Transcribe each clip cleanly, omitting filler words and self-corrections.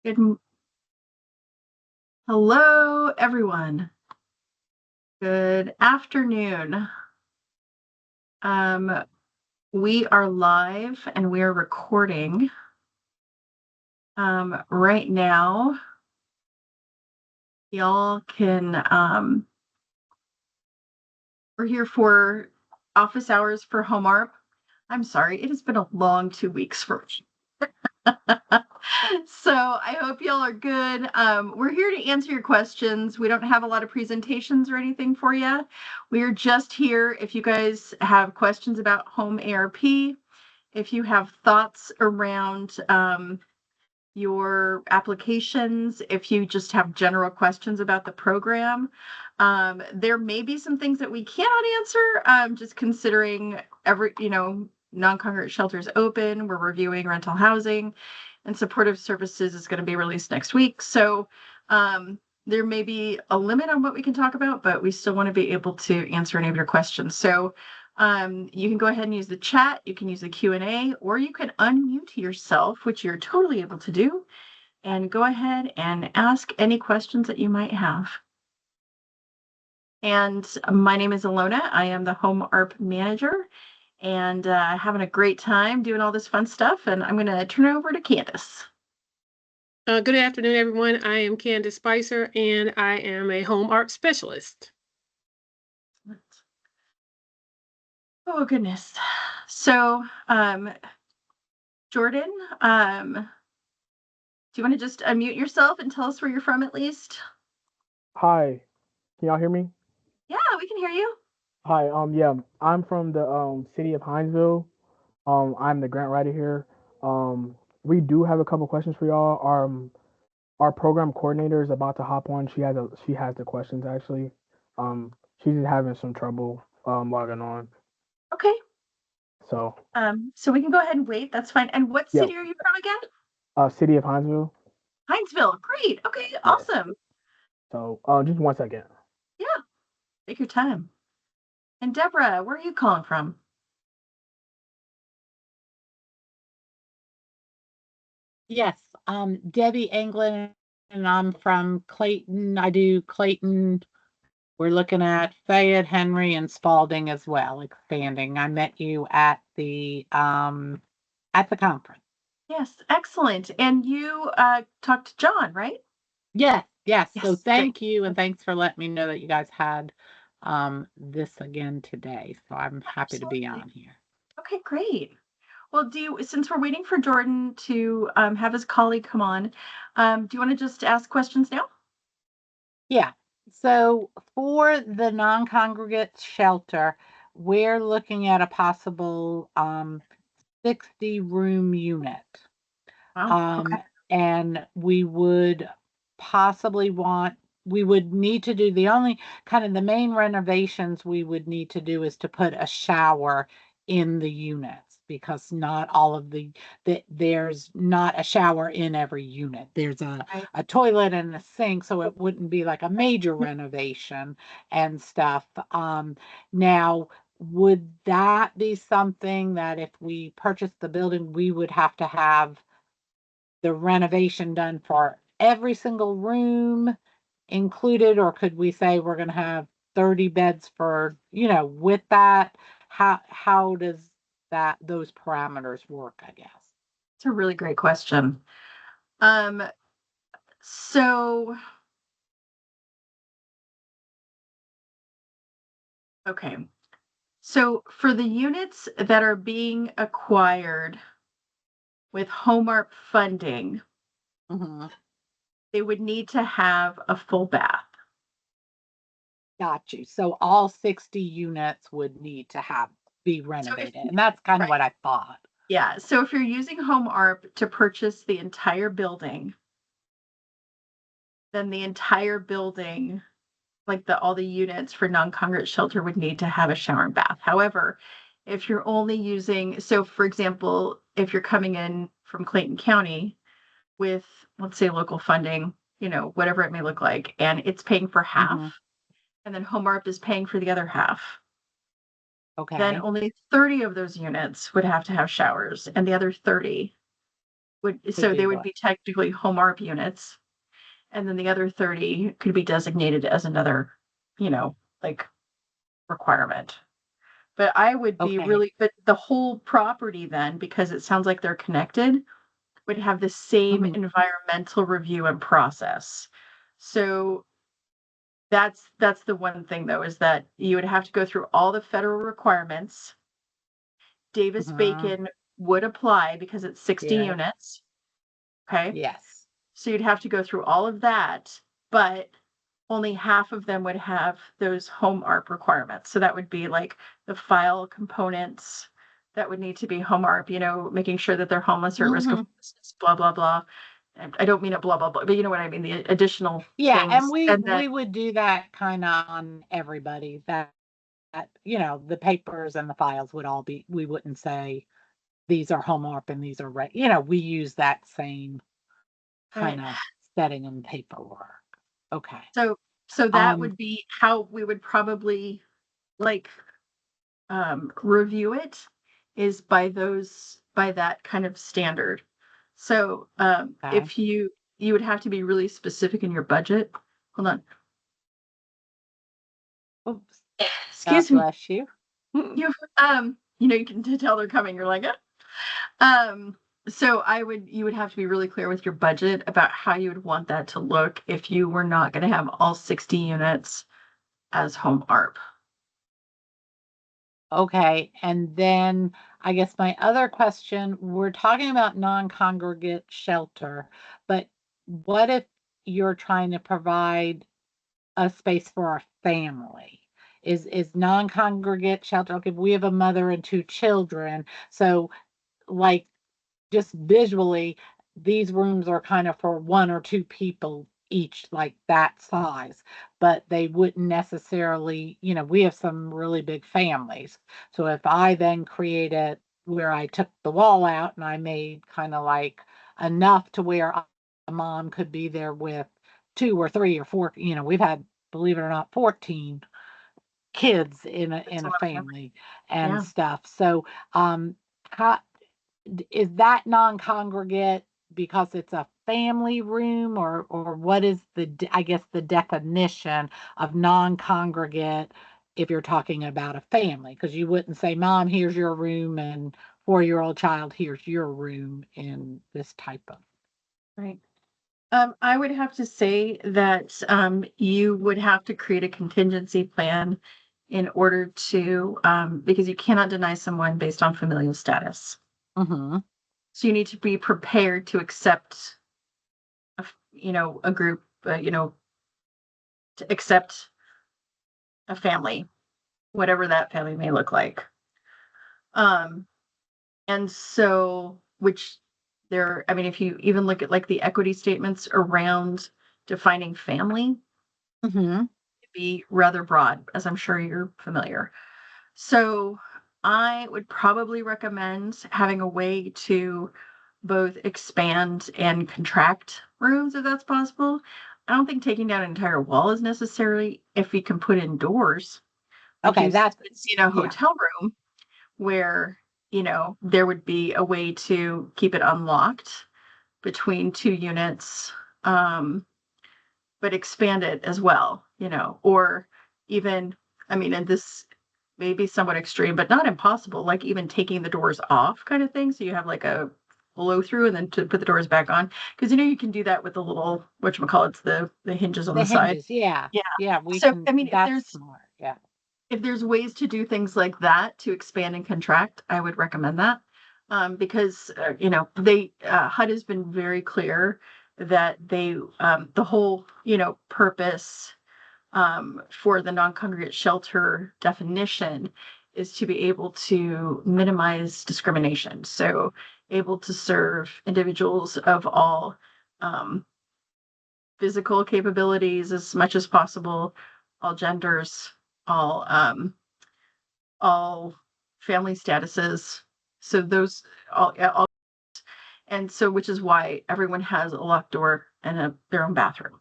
Good. Hello, everyone. Good afternoon. Um, we are live and we are recording right now. Y'all can, we're here for office hours for HOME-ARP. I'm sorry, it has been a long 2 weeks for me. So I hope y'all are good. We're here to answer your questions. We don't have a lot of presentations or anything for you. We're just here if you guys have questions about HOME-ARP, if you have thoughts around your applications, if you just have general questions about the program. There may be some things that we cannot answer, just considering non-congregate shelters open. We're reviewing rental housing, and supportive services is going to be released next week. So there may be a limit on what we can talk about, but we still want to be able to answer any of your questions. So you can go ahead and use the chat, you can use the Q&A, or you can unmute yourself, which you're totally able to do, and go ahead and ask any questions that you might have. And my name is Alona. I am the HOME-ARP manager, and having a great time doing all this fun stuff. And I'm going to turn it over to Candace. Good afternoon, everyone. I am Candace Spicer, and I am a HOME-ARP specialist. Oh, goodness. So, Jordan, do you want to just unmute yourself and tell us where you're from at least? Hi, can y'all hear me? Yeah, we can hear you. Hi, yeah, I'm from the city of Hinesville. I'm the grant writer here. We do have a couple questions for y'all. Our program coordinator is about to hop on. She has the questions actually. She's just having some trouble logging on. Okay. So we can go ahead and wait. That's fine. And what city are you from again? City of Hinesville. Hinesville. Great. Okay, awesome. So just 1 second. Yeah, take your time. And Deborah, where are you calling from? Yes, Debbie England, and I'm from Clayton. I do Clayton. We're looking at Fayette, Henry, and Spalding as well, expanding. I met you at the conference. Yes, excellent. And you talked to John, right? Yes. So Yes, thank you, and thanks for letting me know that you guys had this again today. So I'm happy to be on here. Okay, great. Well, since we're waiting for Jordan to have his colleague come on, do you want to just ask questions now? Yeah. So for the non-congregate shelter, we're looking at a possible 60-room unit. Wow. Okay. And we would need to do the only kind of the main renovations we would need to do is to put a shower in the units, because not all of there's not a shower in every unit. There's a toilet and a sink, so it wouldn't be like a major renovation and stuff. Now, would that be something that if we purchased the building, we would have to have the renovation done for every single room included, or could we say we're going to have 30 beds for, with that? How does those parameters work, I guess? It's a really great question. So okay. So for the units that are being acquired with HOME-ARP funding, they would need to have a full bath. Got you. So all 60 units would need to be renovated. And that's kind of what I thought. Yeah. So if you're using HOME-ARP to purchase the entire building, then the entire building, like all the units for non-congregate shelter, would need to have a shower and bath. However, if you're only using, so for example, if you're coming in from Clayton County with, let's say, local funding, whatever it may look like, and it's paying for half, and then HOME-ARP is paying for the other half. Okay. Then only 30 of those units would have to have showers, and the other 30 so do they would what? be technically HOME-ARP units, and then the other 30 could be designated as another, like requirement. But I would be Okay. but the whole property then, because it sounds like they're connected, would have the same Mhm. environmental review and process. So that's the one thing though, is that you would have to go through all the federal requirements. Davis Mhm. Bacon would apply because it's 60 Yes. units. Okay. Yes. So you'd have to go through all of that, but only half of them would have those HOME-ARP requirements. So that would be like the file components that would need to be HOME-ARP, making sure that they're homeless or at risk of Mhm. homelessness, blah, blah, blah. And I don't mean it blah, blah, blah, but you know what I mean, the additional Yeah, and things. we And then, we would do that kind of on everybody. That the papers and the files would all be. We wouldn't say these are HOME-ARP and these are we use that same right. kind of setting and paperwork. Okay. So, so that Um, would be how we would probably like review it, is by that kind of standard. So okay. if you would have to be really specific in your budget. Hold on. Oops. God Excuse me. bless you. You can tell they're coming. You're like, so you would have to be really clear with your budget about how you would want that to look if you were not going to have all 60 units as HOME-ARP. Okay, and then I guess my other question, we're talking about non-congregate shelter, but what if you're trying to provide a space for a family? Is non-congregate shelter, okay, we have a mother and two children, so like just visually, these rooms are kind of for one or two people each, like that size, but they wouldn't necessarily, we have some really big families. So if I then created where I took the wall out and I made kind of like enough to where a mom could be there with two or three or four, we've had, believe it or not, 14 kids in a That's in a a lot of family. family and Yeah. stuff. So how is that non-congregate because it's a family room, or what is I guess the definition of non-congregate if you're talking about a family? Because you wouldn't say, Mom, here's your room, and 4-year-old child, here's your room in this type of. Right. I would have to say that you would have to create a contingency plan in order to, because you cannot deny someone based on familial status. Mm-hmm. So you need to be prepared to accept, a group, to accept a family, whatever that family may look like. Um, and so, I mean, if you even look at like the equity statements around defining family, Mm-hmm. be rather broad, as I'm sure you're familiar. So I would probably recommend having a way to both expand and contract rooms if that's possible. I don't think taking down an entire wall is necessary if we can put in doors. Like Okay, you've that's seen a yeah. hotel room where, there would be a way to keep it unlocked between two units. But expand it as well, or even, I mean, and this may be somewhat extreme, but not impossible, like even taking the doors off kind of thing. So you have like a blow through and then to put the doors back on. Because you can do that with the little, whatchamacallits, the hinges on The the side. hinges, yeah. Yeah. Yeah, we So can, I mean, that's smart. Yeah. if there's ways to do things like that to expand and contract, I would recommend that. Because HUD has been very clear that the whole purpose for the non-congregate shelter definition is to be able to minimize discrimination. So able to serve individuals of all physical capabilities as much as possible, all genders, all all family statuses. So those all, and so which is why everyone has a locked door and their own bathroom.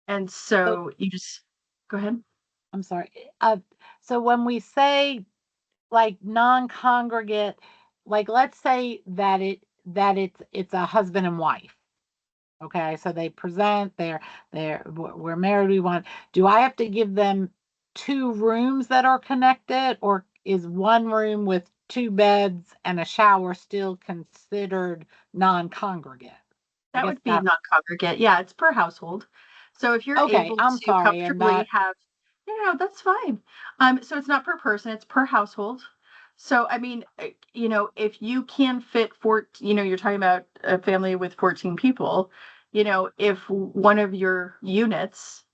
And So so you just go ahead. I'm sorry. So when we say like non-congregate, like let's say that that it's a husband and wife. Okay, so they present, we're married, we want, do I have to give them 2 rooms that are connected, or is one room with 2 beds and a shower still considered non-congregate? I That guess would be that's non-congregate. Yeah, it's per household. So if you're okay. able I'm to sorry, and comfortably that have, no, that's fine. So it's not per person, it's per household. So I mean, if you can fit you're talking about a family with 14 people, if one of your units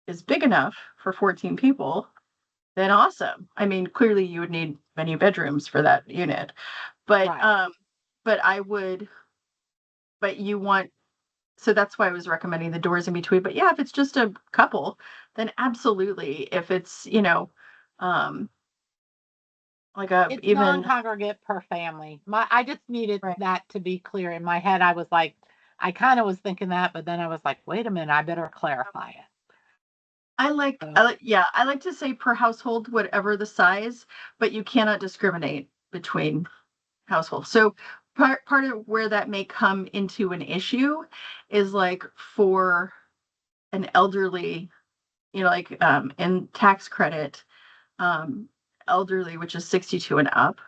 is big enough for 14 people, then awesome. I mean, clearly you would need many bedrooms for that unit, but right. but I would, but you want, so that's why I was recommending the doors in between. But yeah, if it's just a couple, then absolutely. If it's, um, like a It's even non-congregate per family. I just needed right. that to be clear in my head. I was like, I kind of was thinking that, but then I was like, wait a minute, I better clarify it. So, Yeah, I like to say per household, whatever the size, but you cannot discriminate between households. So part of where that may come into an issue is like for an elderly, like in tax credit, um, elderly, which is 62 and up,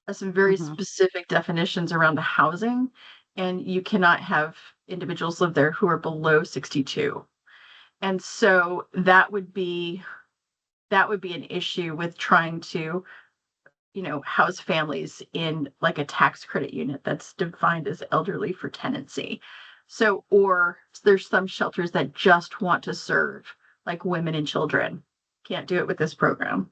has some very mhm. specific definitions around the housing, and you cannot have individuals live there who are below 62. And so that would be an issue with trying to, house families in like a tax credit unit that's defined as elderly for tenancy. So, or there's some shelters that just want to serve like women and children. Can't do it with this program.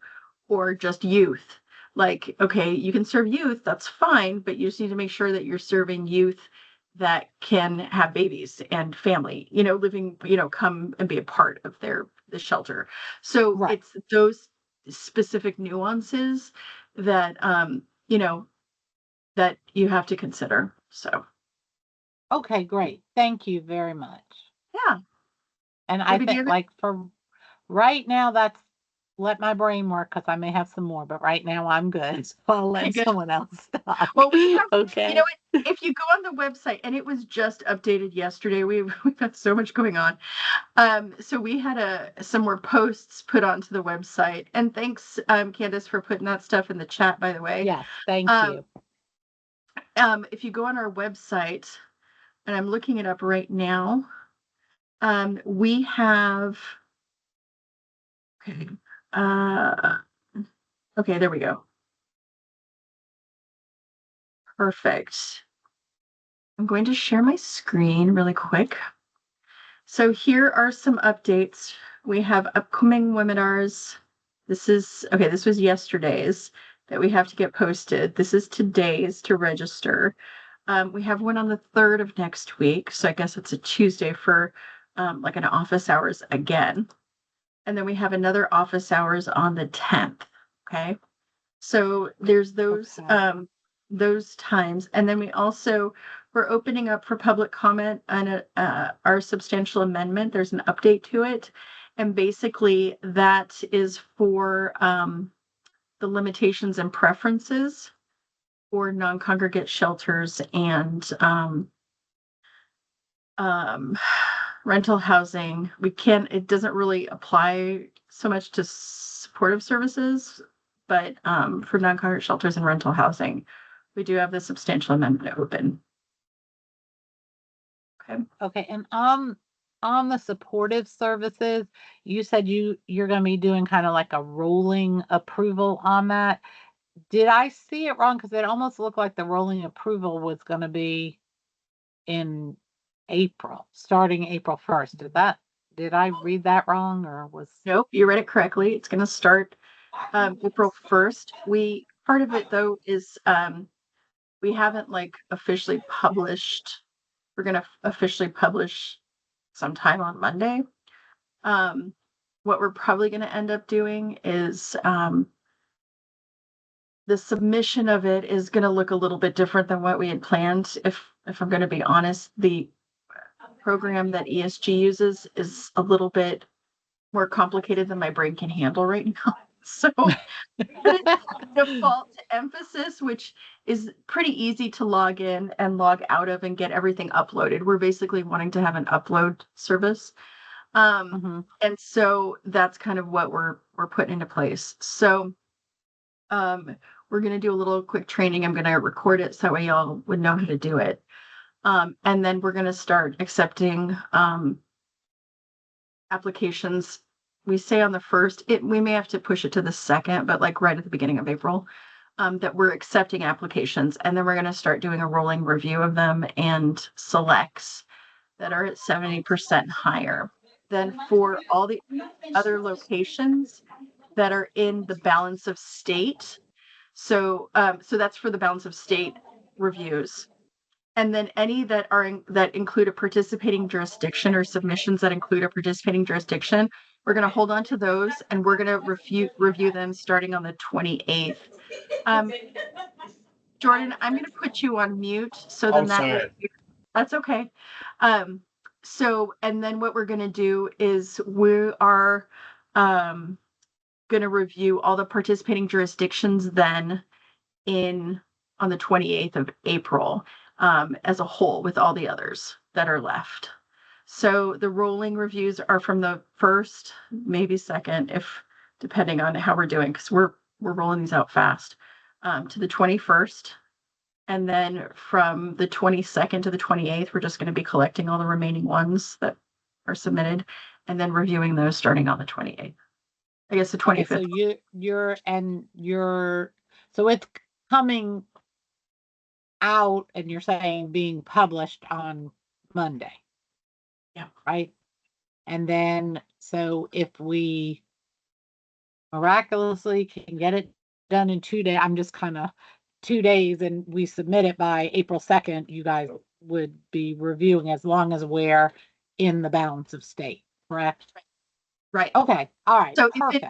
Or just youth. Like, okay, you can serve youth, that's fine, but you just need to make sure that you're serving youth that can have babies and family, living, come and be a part of the shelter. So Right. it's those specific nuances that that you have to consider. So Okay, great. Thank you very much. yeah. And I Debbie, do think, you have like, for right now, that's let my brain work because I may have some more, but right now I'm good. So I'll okay, let good. someone else talk. Well, we have, you know Okay. what? If you go on the website, and it was just updated yesterday, we've had so much going on. So we had some more posts put onto the website, and thanks, Candace, for putting that stuff in the chat. By the way, Yes, thank um, you. if you go on our website, and I'm looking it up right now, we have okay, uh, okay, there we go. Perfect. I'm going to share my screen really quick. So here are some updates. We have upcoming webinars. This was yesterday's that we have to get posted. This is today's to register. We have one on the 3rd of next week. So I guess it's a Tuesday for like an office hours again. And then we have another office hours on the 10th. Okay. So there's Okay. those times, and then we're opening up for public comment on our substantial amendment. There's an update to it, and basically that is for the limitations and preferences for non-congregate shelters and um, rental housing. It doesn't really apply so much to supportive services, but for non-congregate shelters and rental housing, we do have the substantial amendment open. Okay. Okay. And on the supportive services, you said you're going to be doing kind of like a rolling approval on that. Did I see it wrong? Because it almost looked like the rolling approval was going to be in April, starting April 1st. Did I read that wrong, or was Nope, you read it correctly. It's going to start April 1st. Part of it though is we haven't like officially published. We're going to officially publish sometime on Monday. Um, what we're probably going to end up doing is the submission of it is going to look a little bit different than what we had planned. If I'm going to be honest, the program that ESG uses is a little bit more complicated than my brain can handle right now. So default to emphasis, which is pretty easy to log in and log out of and get everything uploaded. We're basically wanting to have an upload service. And so that's kind of what we're putting into place. So we're going to do a little quick training. I'm going to record it so that way y'all would know how to do it. And then we're going to start accepting applications. We say on the 1st, we may have to push it to the 2nd, but like right at the beginning of April, that we're accepting applications. And then we're going to start doing a rolling review of them and selects that are at 70% higher. Then for all the other locations that are in the balance of state. So that's for the balance of state reviews. And then any that that include a participating jurisdiction or submissions that include a participating jurisdiction, we're going to hold on to those and we're going to review them starting on the 28th. Jordan, I'm going to put you on mute so then that's okay. So, and then what we're going to do is we are going to review all the participating jurisdictions then on the 28th of April as a whole with all the others that are left. So the rolling reviews are from the 1st, maybe 2nd, if depending on how we're doing, because we're rolling these out fast, to the 21st. And then from the 22nd to the 28th, we're just going to be collecting all the remaining ones that are submitted and then reviewing those starting on the 28th. I guess the 25th. So so it's coming out and you're saying being published on Monday. Yeah. Right. And then, so if we miraculously can get it done in 2 days, I'm just kind of 2 days and we submit it by April 2nd, you guys would be reviewing as long as we're in the balance of state, correct? Right. Okay. All right. So perfect.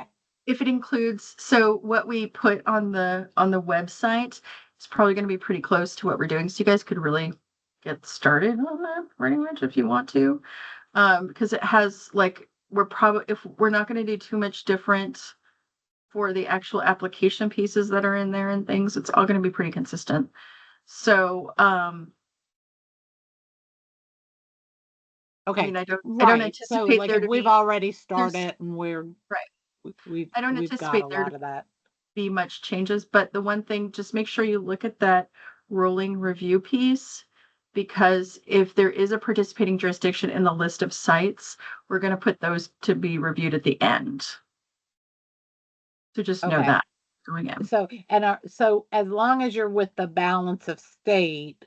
If it includes, so what we put on the website is probably going to be pretty close to what we're doing. So you guys could really get started on that pretty much if you want to, because it has like, if we're not going to do too much different for the actual application pieces that are in there and things, it's all going to be pretty consistent. So, okay. I mean, I don't anticipate so, there to we've be, already started and we're right. We've I don't we've got anticipate a there lot to of that. be much changes, but the one thing, just make sure you look at that rolling review piece, because if there is a participating jurisdiction in the list of sites, we're going to put those to be reviewed at the end. So just know Okay. that going in. So as long as you're with the balance of state,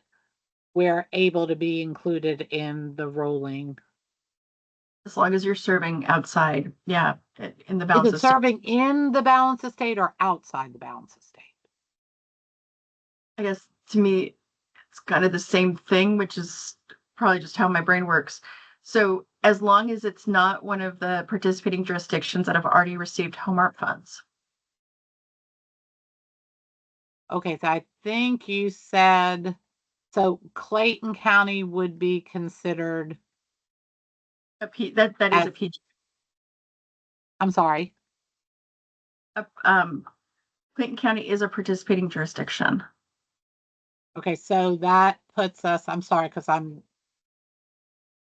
we're able to be included in the rolling. As long as you're serving outside, yeah, in the Is balance it of state. serving in the balance of state or outside the balance of state? I guess to me, it's kind of the same thing, which is probably just how my brain works. So as long as it's not one of the participating jurisdictions that have already received HOME-ARP funds. Okay, so I think you said, so Clayton County would be considered That is a PG. I'm sorry. Clayton County is a participating jurisdiction. Okay, so that puts us, I'm sorry, because I'm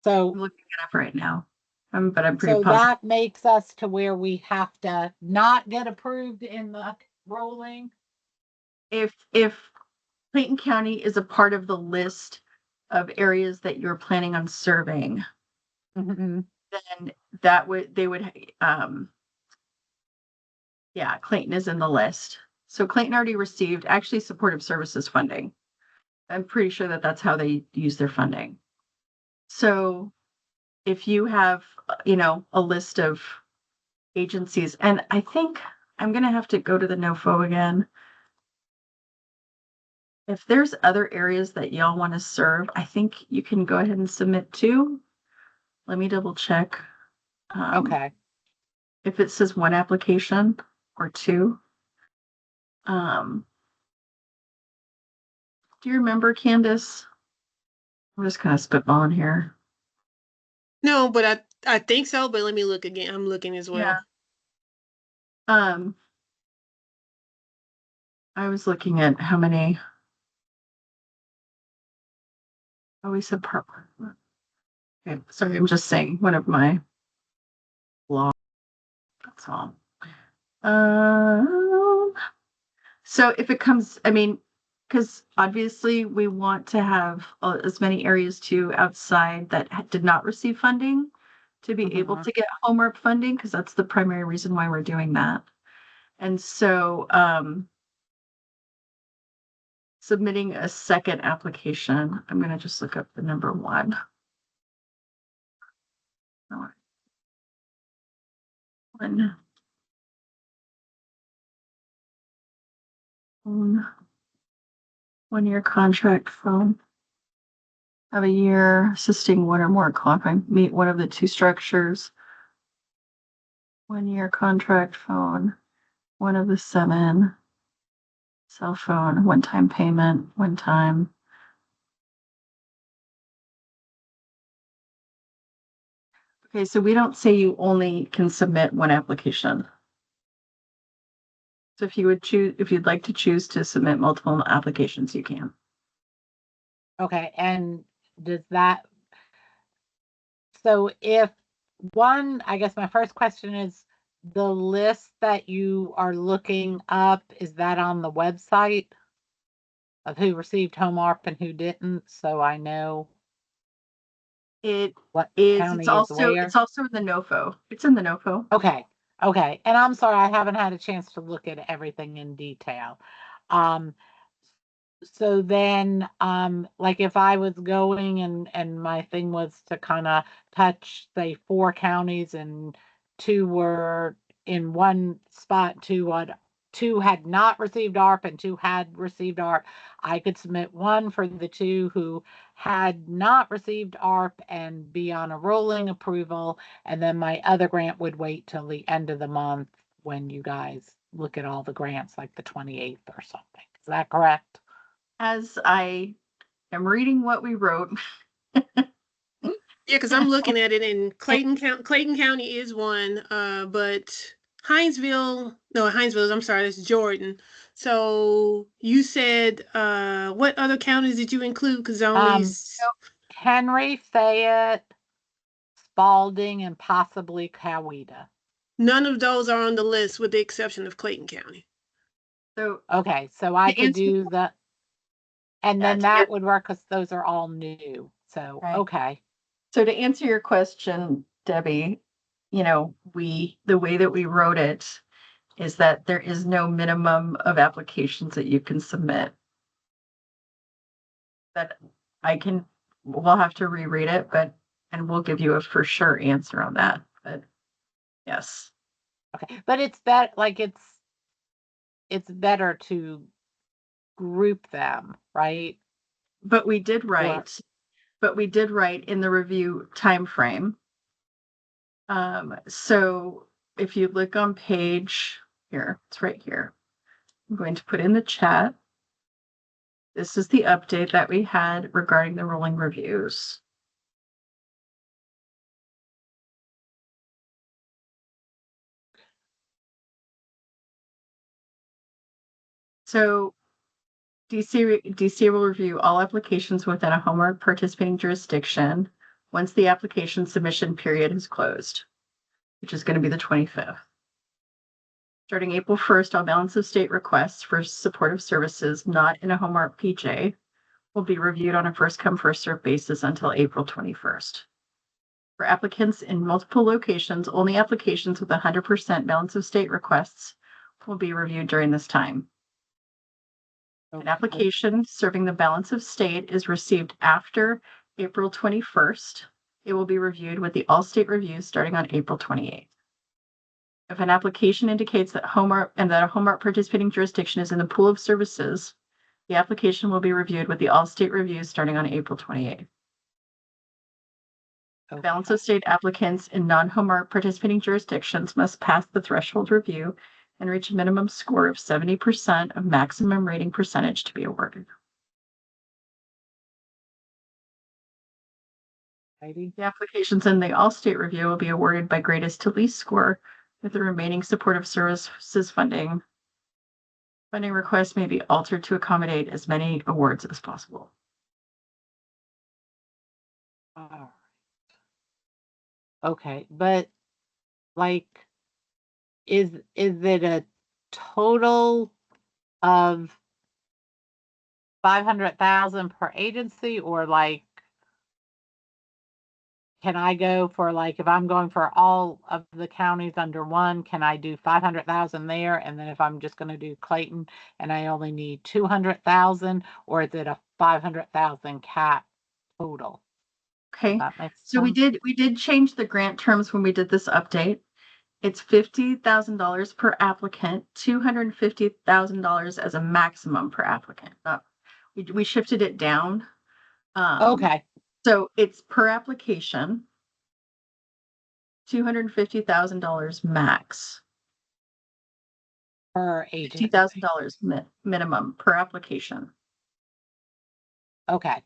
looking it up right now. But I'm pretty so positive. that makes us to where we have to not get approved in the rolling. If Clayton County is a part of the list of areas that you're planning on serving, then yeah, Clayton is in the list. So Clayton already received actually supportive services funding. I'm pretty sure that that's how they use their funding. So if you have, a list of agencies, and I think I'm going to have to go to the NOFO again. If there's other areas that y'all want to serve, I think you can go ahead and submit to. Let me double check. Okay. If it says one application or two. Do you remember, Candace? I'm just kind of spitballing here. No, but I think so, but let me look again. I'm looking as well. Yeah. I was looking at how many. Oh, we said part. Okay, sorry, I'm just saying one of my law. That's all. So if it comes, I mean, because obviously we want to have as many areas too outside that did not receive funding to be able to get HOME-ARP funding, because that's the primary reason why we're doing that. And so submitting a second application, I'm going to just look up the number one. One-year contract from of a year assisting one or more qualifying meet one of the two structures. 1-year contract phone, one of the 7. Cell phone, one-time payment, one time. Okay, so we don't say you only can submit one application. So if you'd like to choose to submit multiple applications, you can. Okay, and does that, so if one, I guess my first question is, the list that you are looking up, is that on the website of who received HOME-ARP and who didn't? So I know It what is, county is where. it's also in the NOFO. It's in the NOFO. Okay, okay. And I'm sorry, I haven't had a chance to look at everything in detail. So then, like if I was going and my thing was to kind of touch, say, 4 counties and 2 were in one spot, 2 had not received ARP and 2 had received ARP, I could submit one for the 2 who had not received ARP and be on a rolling approval, and then my other grant would wait till the end of the month when you guys look at all the grants, like the 28th or something. Is that correct? As I am reading what we wrote. Yeah, because I'm looking at it, and Clayton County is one, but Hinesville, I'm sorry, that's Jordan. So you said, what other counties did you include? Because Henry, Fayette, Spalding, and possibly Coweta. none of those are on the list with the exception of Clayton County. So okay, so I could do the, and then that would work because those are all new. So right. Okay. So to answer your question, Debbie, the way that we wrote it is that there is no minimum of applications that you can submit. That we'll have to reread it, and we'll give you a for sure answer on that. But yes. Okay, but it's that, like, it's better to group them, right? But we did write in the review time frame. So if you look on page here, it's right here. I'm going to put in the chat. This is the update that we had regarding the rolling reviews. So DC will review all applications within a HOME-ARP participating jurisdiction once the application submission period is closed, which is going to be the 25th. Starting April 1st, all balance of state requests for supportive services not in a HOME-ARP PJ will be reviewed on a first-come, first-served basis until April 21st. For applicants in multiple locations, only applications with 100% balance of state requests will be reviewed during this time. An application serving the balance of state is received after April 21st. It will be reviewed with the all-state review starting on April 28th. If an application indicates that a HOME-ARP participating jurisdiction is in the pool of services, the application will be reviewed with the all-state review starting on April 28th. Okay. Balance of state applicants in non-HOME-ARP participating jurisdictions must pass the threshold review and reach a minimum score of 70% of maximum rating percentage to be awarded. The applications in the all-state review will be awarded by greatest to least score, with the remaining supportive services funding Funding requests may be altered to accommodate as many awards as possible. Alright. Okay, but like, is it a total of 500,000 per agency, or like, can I go for, like, if I'm going for all of the counties under one, can I do 500,000 there? And then if I'm just gonna do Clayton and I only need 200,000, or is it a 500,000 cap total? Okay. That makes So we sense. did change the grant terms when we did this update. It's $50,000 per applicant, $250,000 as a maximum per applicant. We shifted it down. Okay, So it's per application, $250,000 max, per agency. $50,000 minimum per application. Okay.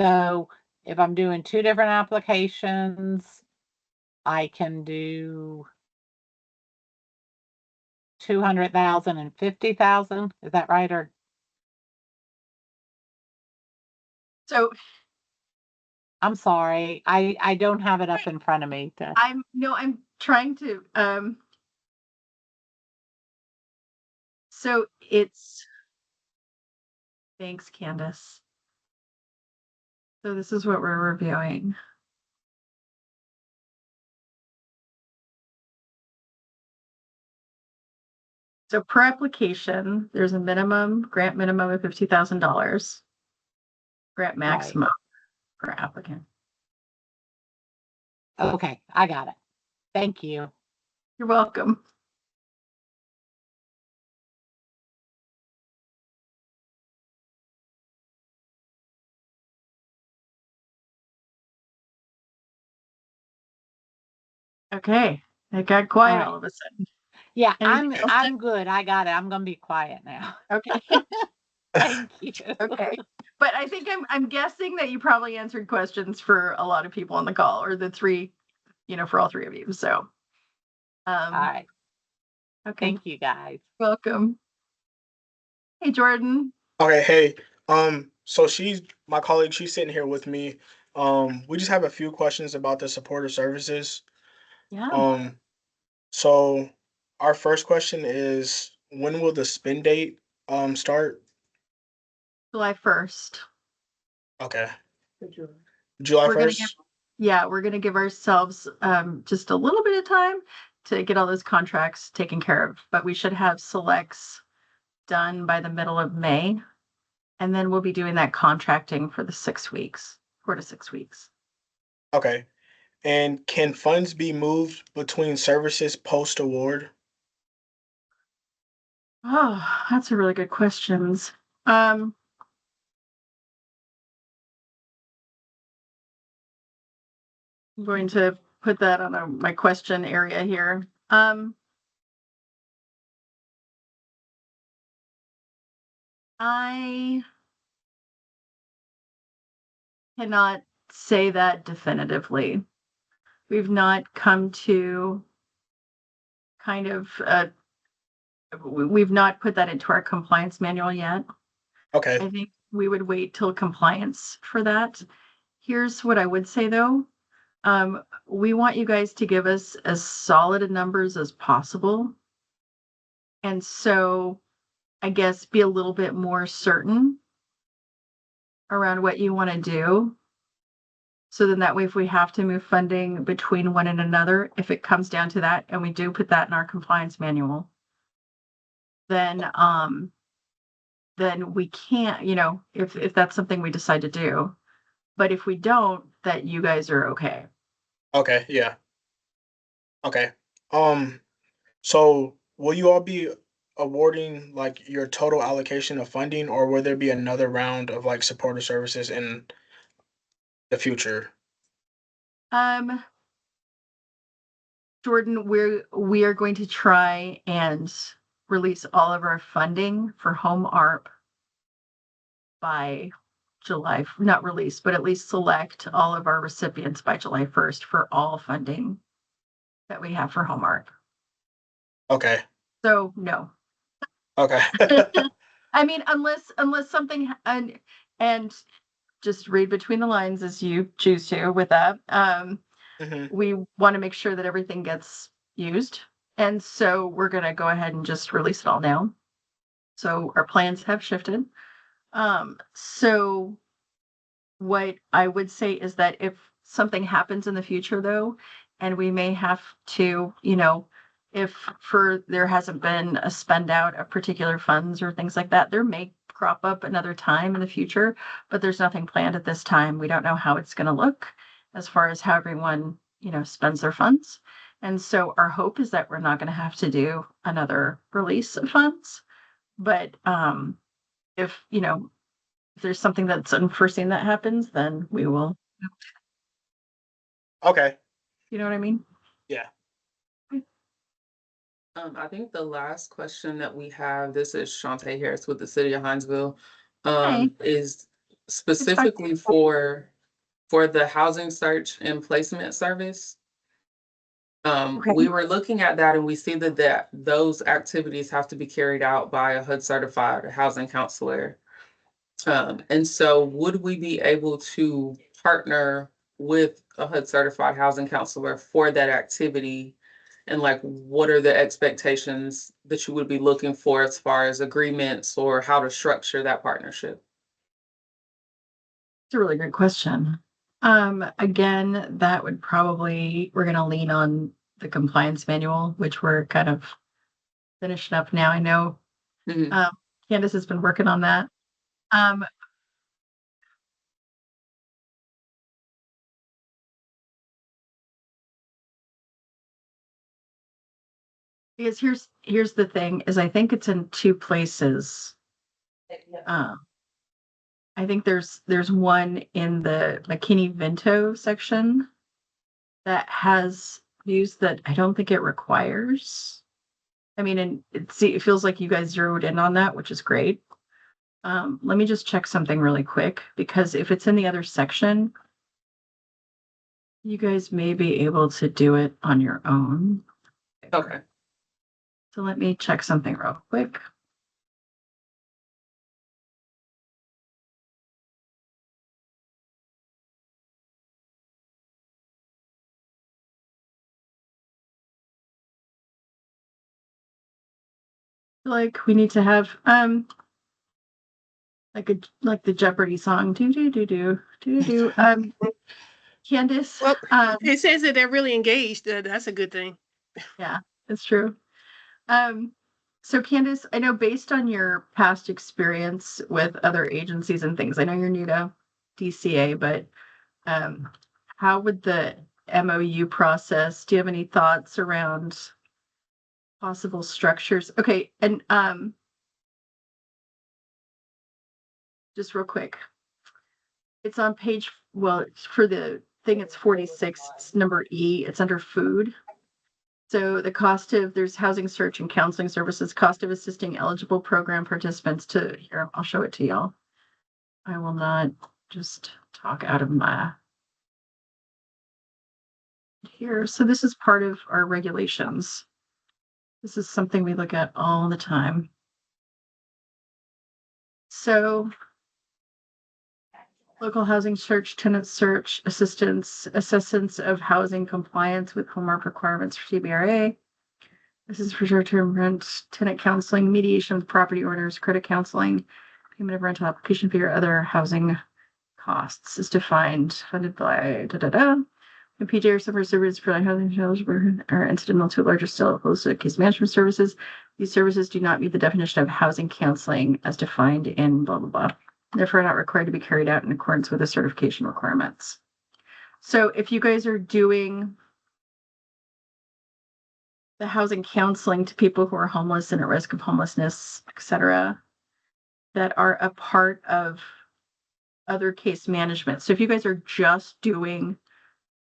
So if I'm doing two different applications, I can do 200,000 and 50,000. Is that right? Or So I'm sorry, I don't have it up in front of me. I'm trying to so it's thanks, Candace. So this is what we're reviewing. So per application, there's a grant minimum of $50,000, grant maximum per applicant. Okay, I got it. Thank you. You're welcome. Okay, it got quiet Alright. all of a sudden. Yeah, Anything else? I'm good. I got it. I'm gonna be quiet now. Okay. Thank you. Okay. But I think I'm guessing that you probably answered questions for a lot of people on the call, or the three, for all three of you. So, All right. okay, Thank you, guys. welcome. Hey, Jordan. Okay, hey. So my colleague, she's sitting here with me. We just have a few questions about the supportive services. Yeah. So our first question is, when will the spin date start? July 1st. Okay. July We're gonna 1st? we're gonna give ourselves just a little bit of time to get all those contracts taken care of, but we should have selects done by the middle of May. And then we'll be doing that contracting for the 6 weeks, 4 to 6 weeks. Okay. And can funds be moved between services post-award? Oh, that's a really good question. I'm going to put that on my question area here. I cannot say that definitively. We've not come to kind of, we've not put that into our compliance manual yet. Okay. I think we would wait till compliance for that. Here's what I would say though. We want you guys to give us as solid numbers as possible. And so I guess be a little bit more certain around what you want to do. So then that way, if we have to move funding between one and another, if it comes down to that, and we do put that in our compliance manual, then we can't, if that's something we decide to do. But if we don't, that you guys are okay. Okay, yeah. Okay. So will you all be awarding like your total allocation of funding, or will there be another round of like supportive services in the future? Jordan, we are going to try and release all of our funding for HOME-ARP by July, not release, but at least select all of our recipients by July 1st for all funding that we have for HOME-ARP. Okay. So no. Okay. I mean, unless something and just read between the lines as you choose to with that. Mhm. We want to make sure that everything gets used, and so we're going to go ahead and just release it all now. So our plans have shifted. So what I would say is that if something happens in the future, though, and we may have to, if there hasn't been a spend out of particular funds or things like that, there may crop up another time in the future, but there's nothing planned at this time. We don't know how it's going to look as far as how everyone, spends their funds. And so our hope is that we're not going to have to do another release of funds. But if, if there's something that's unforeseen that happens, then we will. Okay. You know what I mean? Yeah. I think the last question that we have, this is Shantae Harris with the City of Hinesville, Hey. is specifically for the housing search and placement service. Okay. We were looking at that and we see that those activities have to be carried out by a HUD certified housing counselor. And so would we be able to partner with a HUD certified housing counselor for that activity? And like, what are the expectations that you would be looking for as far as agreements or how to structure that partnership? It's a really good question. Again, that would we're going to lean on the compliance manual, which we're kind of finishing up now. I know Mhm. Candace has been working on that. Because here's the thing is I think it's in two places. I think there's one in the McKinney-Vento section that has views that I don't think it requires. I mean, and it feels like you guys zeroed in on that, which is great. Let me just check something really quick, because if it's in the other section, you guys may be able to do it on your own. Okay. So let me check something real quick. Like we need to have like the Jeopardy song, do do do do do do. Candace. Well, it says that they're really engaged. That's a good thing. Yeah, that's true. So Candace, I know based on your past experience with other agencies and things, I know you're new to DCA, but how would the MOU process? Do you have any thoughts around possible structures? Okay, and just real quick, it's on for the thing, it's 46, it's number E, it's under food. So there's housing search and counseling services, cost of assisting eligible program participants here, I'll show it to y'all. I will not just talk out of my here. So this is part of our regulations. This is something we look at all the time. So local housing search, tenant search, assistance of housing compliance with HOME-ARP requirements for CBRA. This is for short-term rent, tenant counseling, mediation with property owners, credit counseling, payment of rental application fee or other housing costs is defined, funded by When PJ or summer services for housing shelters are incidental to a larger scale of case management services. These services do not meet the definition of housing counseling as defined in blah, blah, blah. Therefore, not required to be carried out in accordance with the certification requirements. So if you guys are doing the housing counseling to people who are homeless and at risk of homelessness, etc., that are a part of other case management. So if you guys are just doing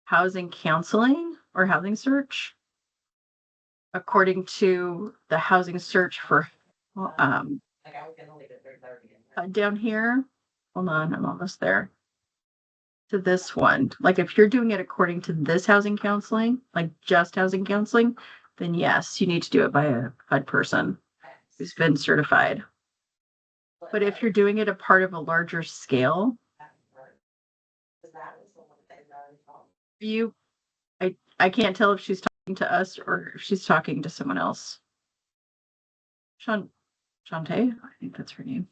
housing counseling or housing search, according to the housing search for down here, hold on, I'm almost there. To this one, like if you're doing it according to this housing counseling, like just housing counseling, then yes, you need to do it by a HUD person. who's been certified. But if you're doing it a part of a larger scale, I can't tell if she's talking to us or if she's talking to someone else. Shantae, I think that's her name.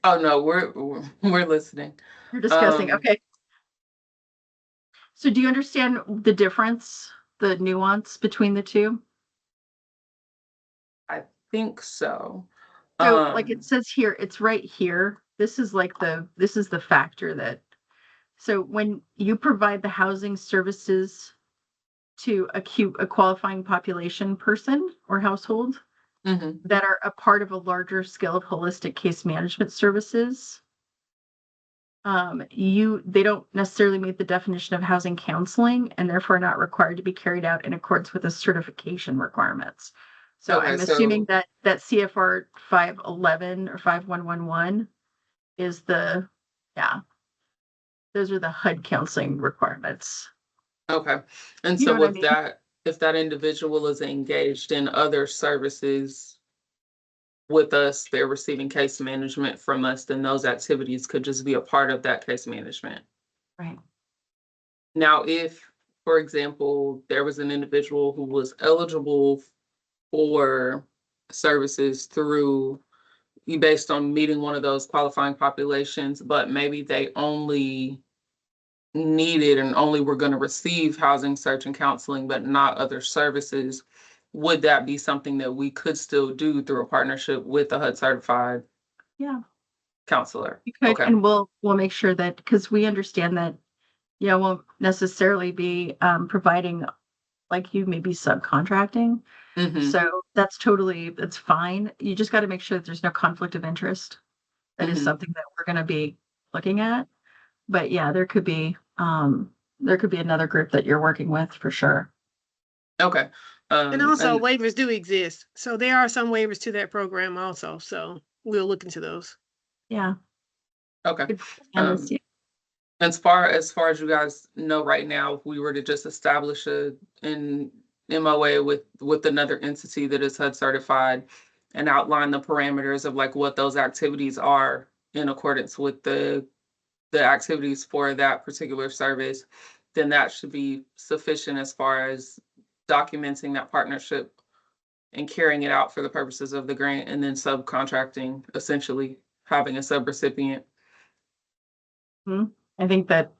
Oh no, we're listening. You're discussing. Okay. So do you understand the difference, the nuance between the two? I think so. So like it says here, it's right here. This is the factor that, so when you provide the housing services to a qualifying population person or household that are a part of a larger scale of holistic case management services, they don't necessarily meet the definition of housing counseling and therefore not required to be carried out in accordance with the certification requirements. So Okay, I'm assuming that CFR 511 or 5111 is those are the HUD counseling requirements. Okay. And You so know what I with mean? that, if that individual is engaged in other services with us, they're receiving case management from us, then those activities could just be a part of that case management. Right. Now, if, for example, there was an individual who was eligible for services through based on meeting one of those qualifying populations, but maybe they only needed and only were going to receive housing search and counseling, but not other services, would that be something that we could still do through a partnership with a HUD certified counselor? You could, Okay. and we'll make sure that, because we understand that, won't necessarily be providing, like you may be subcontracting. So that's fine. You just got to make sure that there's no conflict of interest. That is something that we're going to be looking at. But yeah, there could be another group that you're working with for sure. Okay. And also waivers do exist. So there are some waivers to that program also. So we'll look into those. Yeah. Okay. Yeah. As far as you guys know right now, if we were to just establish an MOA with another entity that is HUD certified and outline the parameters of like what those activities are in accordance with the activities for that particular service, then that should be sufficient as far as documenting that partnership and carrying it out for the purposes of the grant, and then subcontracting, essentially having a subrecipient. I think that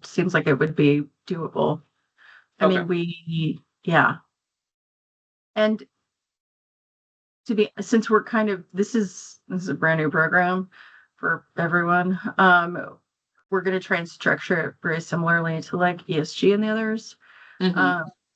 seems like it would be doable. I Okay. mean, and since we're this is a brand new program for everyone, we're going to try and structure it very similarly to like ESG and the others.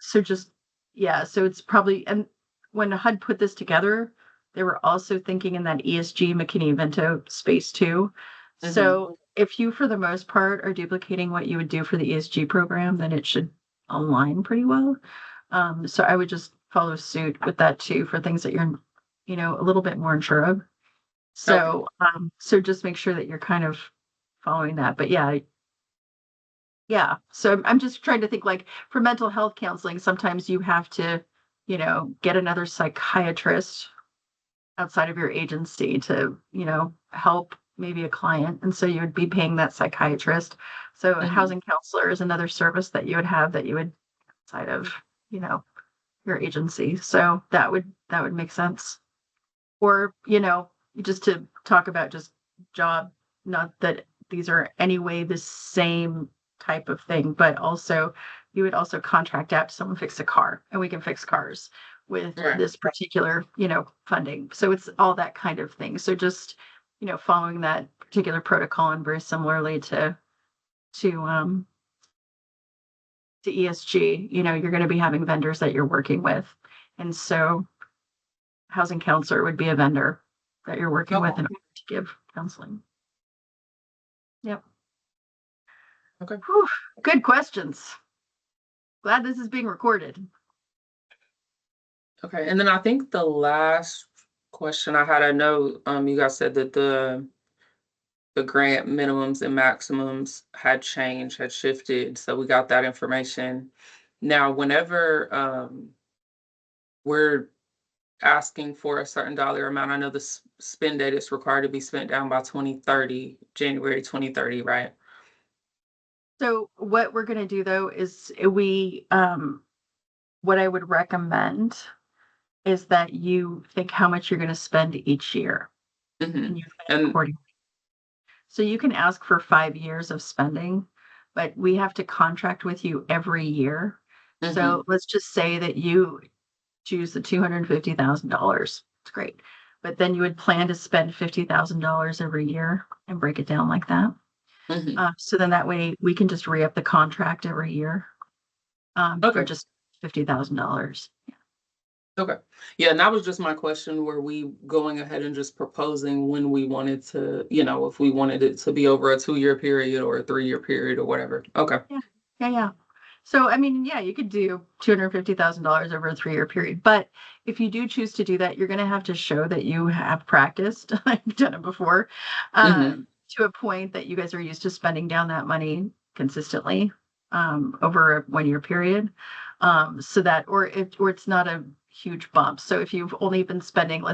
So so it's probably, and when HUD put this together, they were also thinking in that ESG McKinney-Vento space too. So if you, for the most part, are duplicating what you would do for the ESG program, then it should align pretty well. So I would just follow suit with that too for things that you're, a little bit more unsure of. So, so just make sure that you're kind of following that. But yeah. So I'm just trying to think, like, for mental health counseling, sometimes you have to, get another psychiatrist outside of your agency to, help maybe a client. And so you would be paying that psychiatrist. So a housing counselor is another service that you would have that you would outside of, your agency. So that would make sense. Or, just to talk about just job, not that these are anyway the same type of thing, but also you would also contract out to someone fix a car, and we can fix cars with this particular, funding. So it's all that kind of thing. So just, following that particular protocol, and very similarly to ESG, you're going to be having vendors that you're working with. And so housing counselor would be a vendor that you're working with in order to give counseling. Yep. Okay. Whew, good questions. Glad this is being recorded. Okay. And then I think the last question I had, I know you guys said that the grant minimums and maximums had changed, had shifted. So we got that information. Now, whenever we're asking for a certain dollar amount. I know the spend date is required to be spent down by 2030, January 2030, right? So what we're going to do though is what I would recommend is that you think how much you're going to spend each year Mhm. and you plan And accordingly. So you can ask for 5 years of spending, but we have to contract with you every year. mhm, So let's just say that you choose the $250,000. It's great. But then you would plan to spend $50,000 every year and break it down like that. mhm. So then that way we can just re-up the contract every year for Okay. just $50,000. Okay. Yeah, and that was just my question. Were we going ahead and just proposing when we wanted to, if we wanted it to be over a 2-year period or a 3-year period or whatever? Okay. Yeah, yeah, yeah. So I mean, yeah, you could do $250,000 over a 3-year period, but if you do choose to do that, you're going to have to show that you have practiced, you've done it before, Mm-hmm. to a point that you guys are used to spending down that money consistently over a 1-year period, so that or it's not a huge bump. So if you've only been spending,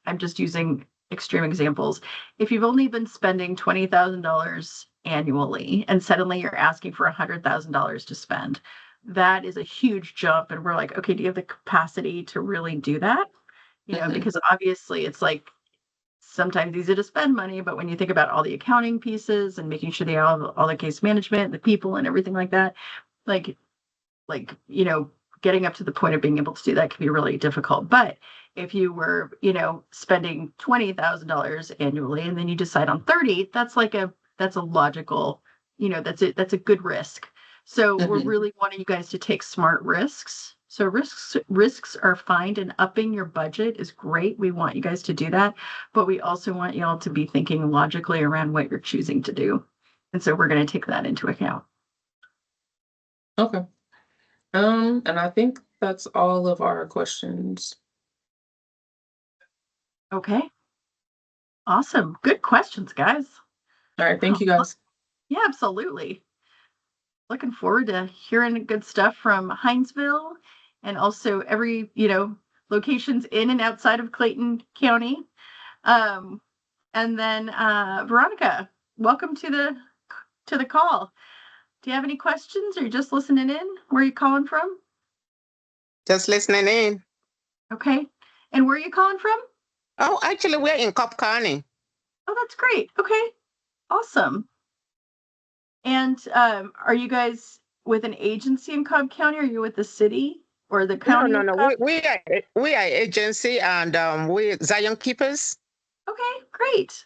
I'm just using extreme examples. If you've only been spending $20,000 annually and suddenly you're asking for $100,000 to spend, that is a huge jump. And we're like, okay, do you have the capacity to really do that? Mm-hmm. Because obviously it's like sometimes easy to spend money, but when you think about all the accounting pieces and making sure they have all the case management, the people and everything like that, like like getting up to the point of being able to do that can be really difficult. But if you were spending $20,000 annually and then you decide on 30, that's a logical, that's a good risk. So we're Mm-hmm. really wanting you guys to take smart risks. So risks are fine, and upping your budget is great. We want you guys to do that, but we also want y'all to be thinking logically around what you're choosing to do. And so we're going to take that into account. Okay. And I think that's all of our questions. Okay. Awesome. Good questions, guys. All right. Thank Wow. you guys. Yeah, absolutely. Looking forward to hearing good stuff from Hinesville and also every, locations in and outside of Clayton County. Um, and then Veronica, welcome to the call. Do you have any questions or you just listening in? Where are you calling from? Just listening in. Okay. And where are you calling from? Oh, actually, we're in Cobb County. Oh, that's great. Okay. Awesome. And are you guys with an agency in Cobb County? Or are you with the city or the No, county no, of no. Cobb? We are agency and we're Zion Keepers. Okay, great.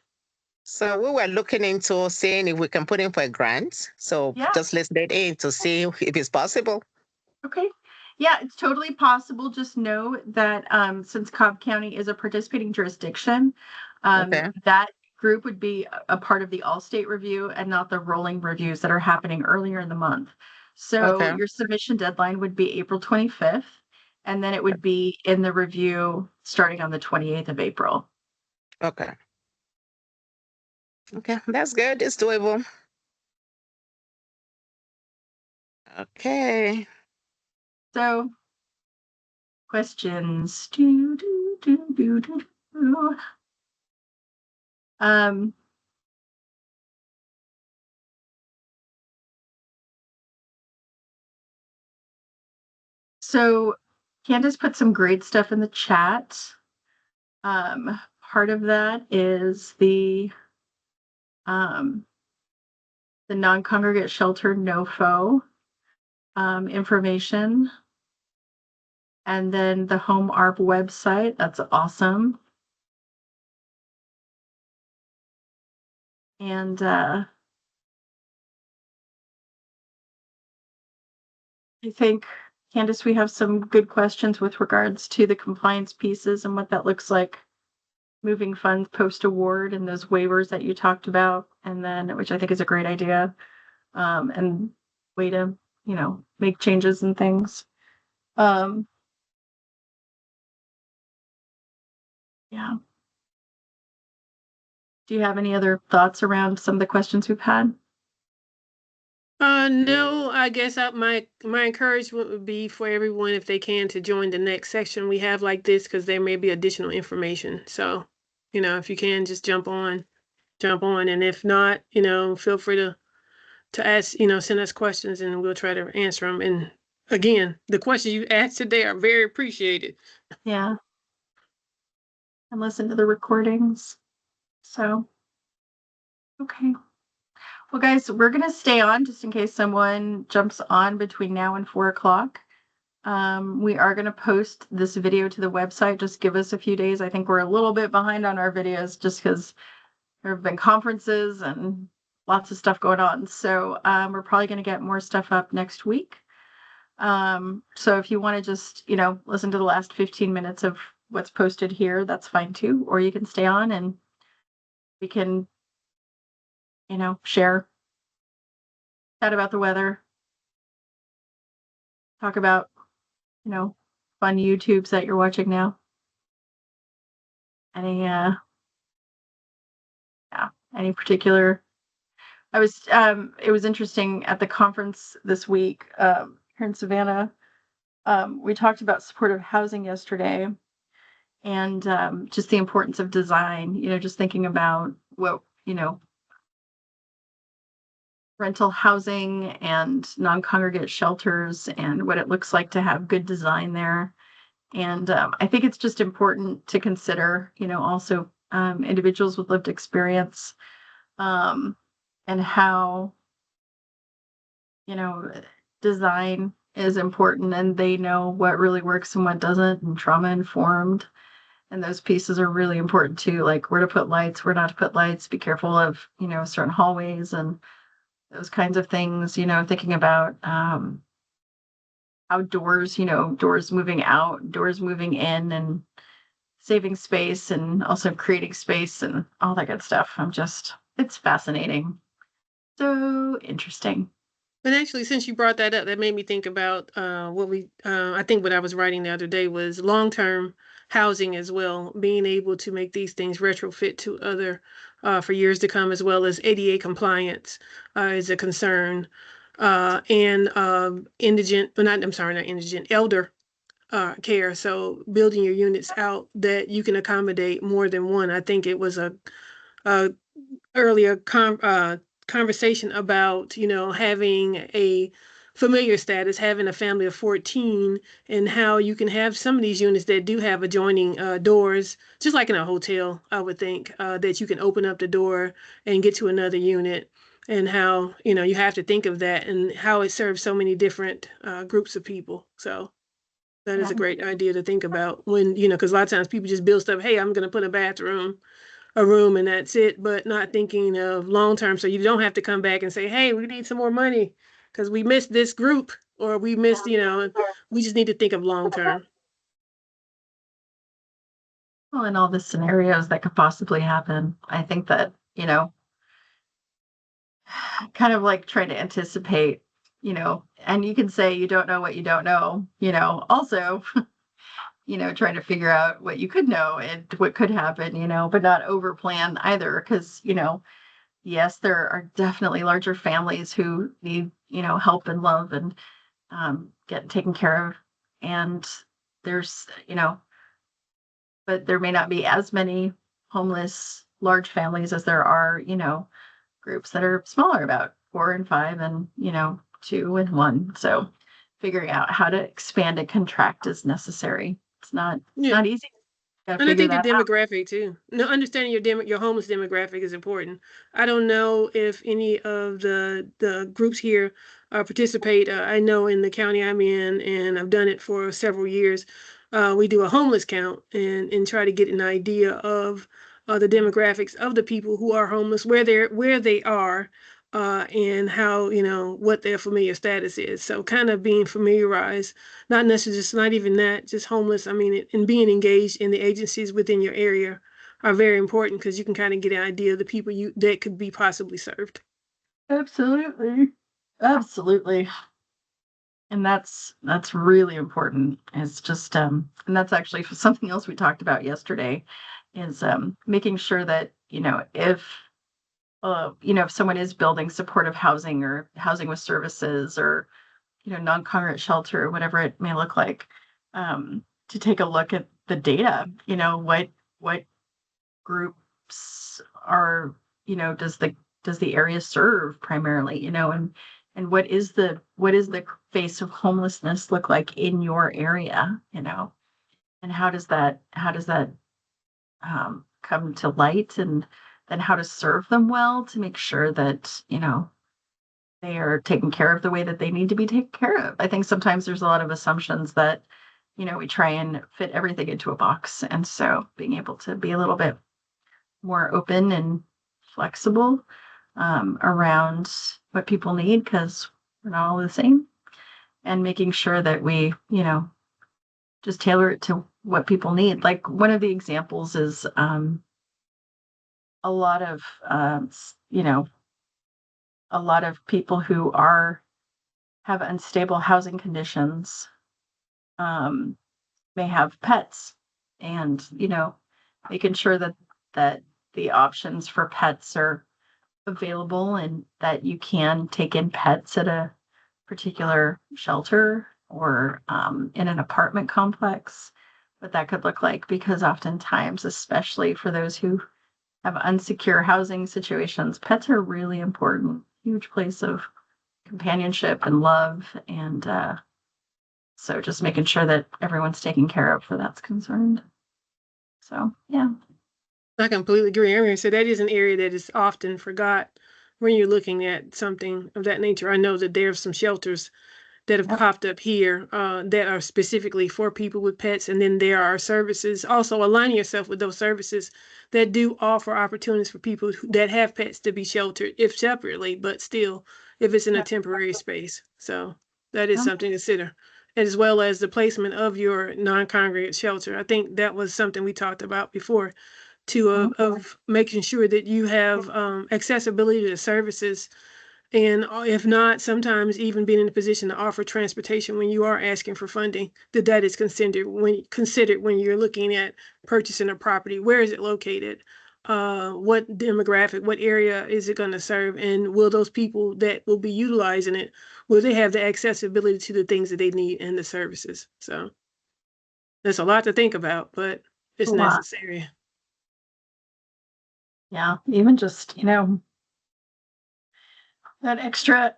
So we were looking into seeing if we can put in for a grant. So Yeah. just listening in to see if it's possible. Okay. Yeah, it's totally possible. Just know that since Cobb County is a participating jurisdiction, Okay. that group would be a part of the all-state review and not the rolling reviews that are happening earlier in the month. So Okay. your submission deadline would be April 25th, and then it would be in the review starting on the 28th of April. Okay. Okay. That's good. It's doable. Okay. So questions. Do, do, do, do, do, do. So Candace put some great stuff in the chat. Part of that is the non-congregate shelter NOFO information. And then the HOME-ARP website. That's awesome. And I think, Candace, we have some good questions with regards to the compliance pieces and what that looks like moving funds post-award and those waivers that you talked about, and then, which I think is a great idea, and way to, make changes and things. Yeah. Do you have any other thoughts around some of the questions we've had? No, I guess my encouragement would be for everyone, if they can, to join the next section we have like this, because there may be additional information. So, if you can, just jump on, and if not, feel free to ask, send us questions, and we'll try to answer them. And again, the questions you asked today are very appreciated. Yeah. And listen to the recordings. So, okay. Well, guys, we're going to stay on just in case someone jumps on between now and 4 o'clock. We are going to post this video to the website. Just give us a few days. I think we're a little bit behind on our videos just because there have been conferences and lots of stuff going on. So we're probably going to get more stuff up next week. So if you want to just, listen to the last 15 minutes of what's posted here, that's fine too. Or you can stay on and we can, share, chat about the weather, talk about, fun YouTubes that you're watching now. Any particular, it was interesting at the conference this week, here in Savannah. We talked about supportive housing yesterday and just the importance of design, just thinking about what, rental housing and non-congregate shelters and what it looks like to have good design there. And I think it's just important to consider, also individuals with lived experience and how, design is important and they know what really works and what doesn't, and trauma informed. And those pieces are really important too, like where to put lights, where not to put lights, be careful of, certain hallways and those kinds of things, thinking about outdoors, doors moving out, doors moving in, and saving space and also creating space and all that good stuff. It's fascinating. So interesting. But actually, since you brought that up, that made me think about I think what I was writing the other day was long-term housing as well, being able to make these things retrofit to other for years to come, as well as ADA compliance is a concern. And not indigent, elder care. So building your units out that you can accommodate more than one. I think it was a earlier conversation about, having a familiar status, having a family of 14, and how you can have some of these units that do have adjoining doors, just like in a hotel, I would think, that you can open up the door and get to another unit, and how, you have to think of that and how it serves so many different groups of people. So that is a great idea to think about when, because a lot of times people just build stuff. Hey, I'm going to put a room and that's it, but not thinking of long term. So you don't have to come back and say, hey, we need some more money because we missed this group, or we missed, we just need to think of long term. Well, in all the scenarios that could possibly happen, I think that, kind of like trying to anticipate, and you can say you don't know what you don't know, also, trying to figure out what you could know and what could happen, but not over plan either. Because, yes, there are definitely larger families who need, help and love and get taken care of. And there's, but there may not be as many homeless large families as there are, groups that are smaller, about 4 and 5 and, 2 and 1. So figuring out how to expand and contract is necessary. It's not easy. And I think the demographic too. No, understanding your homeless demographic is important. I don't know if any of the groups here participate. I know in the county I'm in, and I've done it for several years. We do a homeless count and try to get an idea of the demographics of the people who are homeless, where they are, and how, what their familiar status is. So kind of being familiarized, not necessarily just not even that, just homeless. I mean, and being engaged in the agencies within your area are very important, because you can kind of get an idea of the people that could be possibly served. Absolutely. And that's really important. It's just and that's actually something else we talked about yesterday, is making sure that, if if someone is building supportive housing or housing with services or, non-congregate shelter, or whatever it may look like, to take a look at the data, what groups are, does the area serve primarily, and what is the face of homelessness look like in your area, and how does that come to light, and then how to serve them well to make sure that, they are taken care of the way that they need to be taken care of. I think sometimes there's a lot of assumptions that, we try and fit everything into a box. And so being able to be a little bit more open and flexible around what people need, because we're not all the same, and making sure that we, just tailor it to what people need. Like one of the examples is a lot of people who have unstable housing conditions may have pets, and making sure that the options for pets are available, and that you can take in pets at a particular shelter or in an apartment complex, what that could look like, because oftentimes, especially for those who have unsecure housing situations, pets are really important, huge place of companionship and love. And so just making sure that everyone's taken care of where that's concerned. So, yeah. I completely agree. Aaron said that is an area that is often forgot when you're looking at something of that nature. I know that there are some shelters that have popped up here that are specifically for people with pets. And then there are services, also aligning yourself with those services that do offer opportunities for people that have pets to be sheltered, if separately, but still, if it's in a temporary space. So that is something to consider, as well as the placement of your non-congregate shelter. I think that was something we talked about before, too, of making sure that you have accessibility to services. And if not, sometimes even being in a position to offer transportation when you are asking for funding, that is considered when you're looking at purchasing a property. Where is it located? What demographic, what area is it going to serve? And will those people that will be utilizing it, will they have the accessibility to the things that they need and the services? So there's a lot to think about, but it's necessary. Yeah, even just, that extra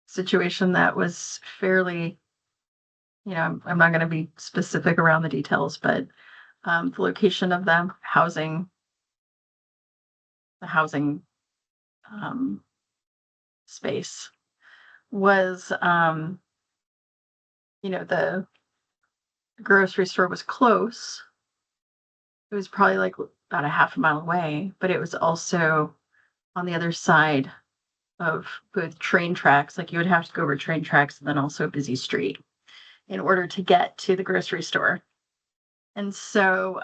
situation that was fairly, I'm not going to be specific around the details, but the location of the housing space was, the grocery store was close. It was probably like about a half a mile away, but it was also on the other side of both train tracks. Like you would have to go over train tracks and then also a busy street in order to get to the grocery store. And so,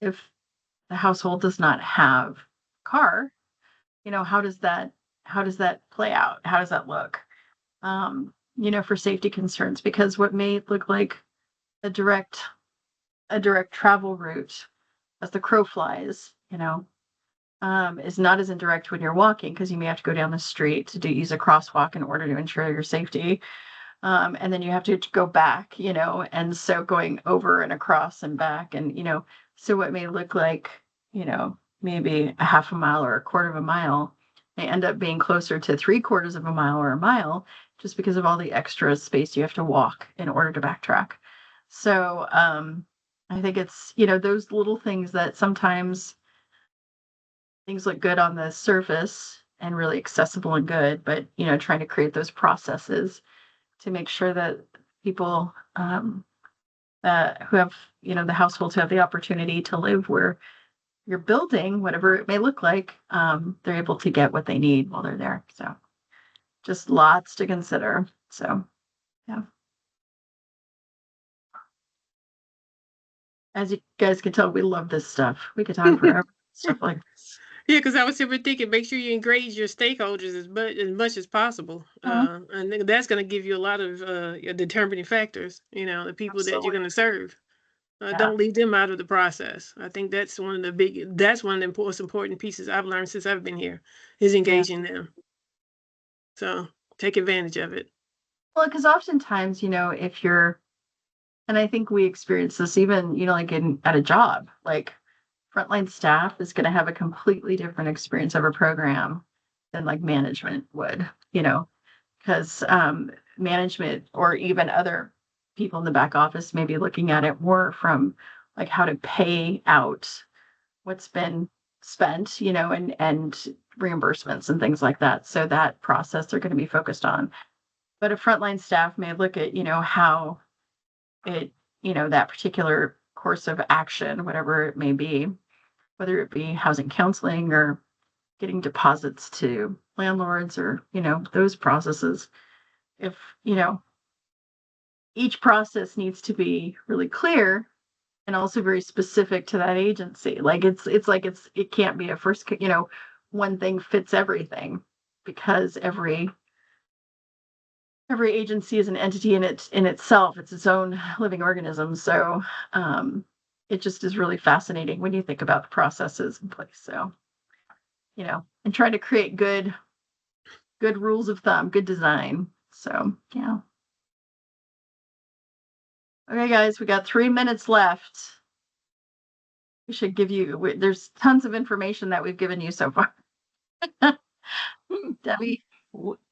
if the household does not have a car, how does that play out? How does that look? For safety concerns, because what may look like a direct travel route as the crow flies, is not as indirect when you're walking, because you may have to go down the street to use a crosswalk in order to ensure your safety. And then you have to go back, and so going over and across and back, and, so what may look like, maybe a half a mile or a quarter of a mile may end up being closer to 3/4 of a mile or a mile, just because of all the extra space you have to walk in order to backtrack. So I think it's, those little things that sometimes things look good on the surface and really accessible and good, but, trying to create those processes to make sure that people who have, the households who have the opportunity to live where you're building, whatever it may look like, they're able to get what they need while they're there. So just lots to consider. So, yeah. As you guys can tell, we love this stuff. We could talk forever. Stuff like this. Yeah, because I was simply thinking, make sure you engage your stakeholders as much as possible, and that's going to give you a lot of determining factors. The people that you're going to serve. Yeah. Don't leave them out of the process. I think that's one of the most important pieces I've learned since I've been here is engaging them. So take advantage of it. Well, because oftentimes, if you're, and I think we experience this even, like at a job, like frontline staff is going to have a completely different experience of a program than like management would, because management or even other people in the back office may be looking at it more from like how to pay out what's been spent, and reimbursements and things like that. So that process they're going to be focused on. But a frontline staff may look at, how it, that particular course of action, whatever it may be, whether it be housing counseling or getting deposits to landlords or, those processes. If, each process needs to be really clear and also very specific to that agency. Like it can't be a first, one thing fits everything, because every agency is an entity in itself. It's its own living organism. So it just is really fascinating when you think about the processes in place. So, and trying to create good rules of thumb, good design. So yeah. Okay, guys, we got 3 minutes left. We should give you, there's tons of information that we've given you so far. Debbie.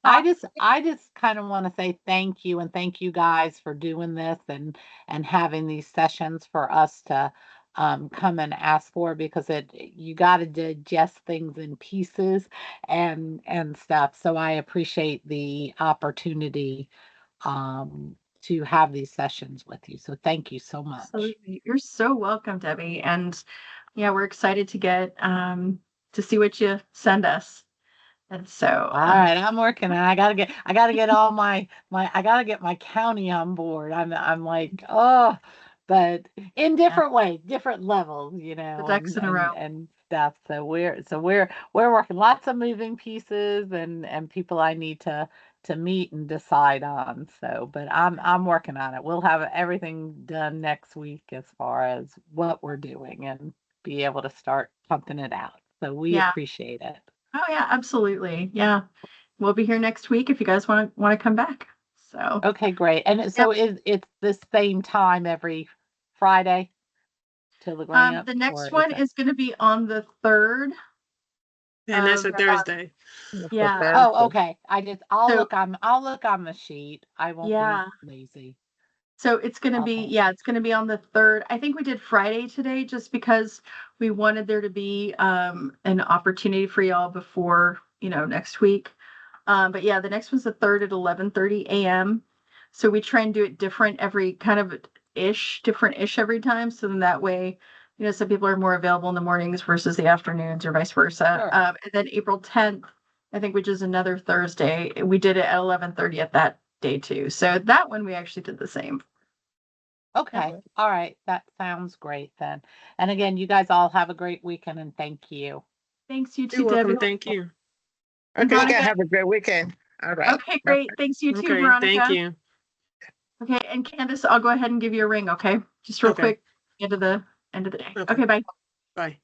I just kind of want to say thank you, and thank you guys for doing this and having these sessions for us to come and ask for, because you got to digest things in pieces and stuff. So I appreciate the opportunity to have these sessions with you. So thank you so much. Absolutely. You're so welcome, Debbie. And yeah, we're excited to get to see what you send us. And so all right, I'm working on it. I gotta get I gotta get my county on board. I'm like, oh, but in different ways, different levels, the ducks in a row. and stuff. So we're working lots of moving pieces and people I need to meet and decide on. So, but I'm working on it. We'll have everything done next week as far as what we're doing and be able to start pumping it out. So we appreciate it. Oh yeah, absolutely. Yeah. We'll be here next week if you guys want to come back. So okay, great. And so it's the same time every Friday till the grant? The next one is going to be on the 3rd. And that's a Thursday. Yeah. Oh, okay. I'll look on the sheet. I won't be lazy. So it's going to be, it's going to be on the 3rd. I think we did Friday today just because we wanted there to be an opportunity for y'all before, next week. But yeah, the next one's the 3rd at 11:30 a.m. So we try and do it different every different-ish every time. So then that way, some people are more available in the mornings versus the afternoons or vice versa. Sure. And then April 10th, I think, which is another Thursday, we did it at 11:30 at that day too. So that one we actually did the same. Okay. All right. That sounds great then. And again, you guys all have a great weekend and thank you. Thanks, you too, You're welcome. Debbie. Thank you. Okay, you guys have a great weekend. All right. Okay, great. Thanks, you too, Okay, Veronica. thank you. Okay, and Candace, I'll go ahead and give you a ring, okay? Just real quick, end of the day. Okay, bye. Bye.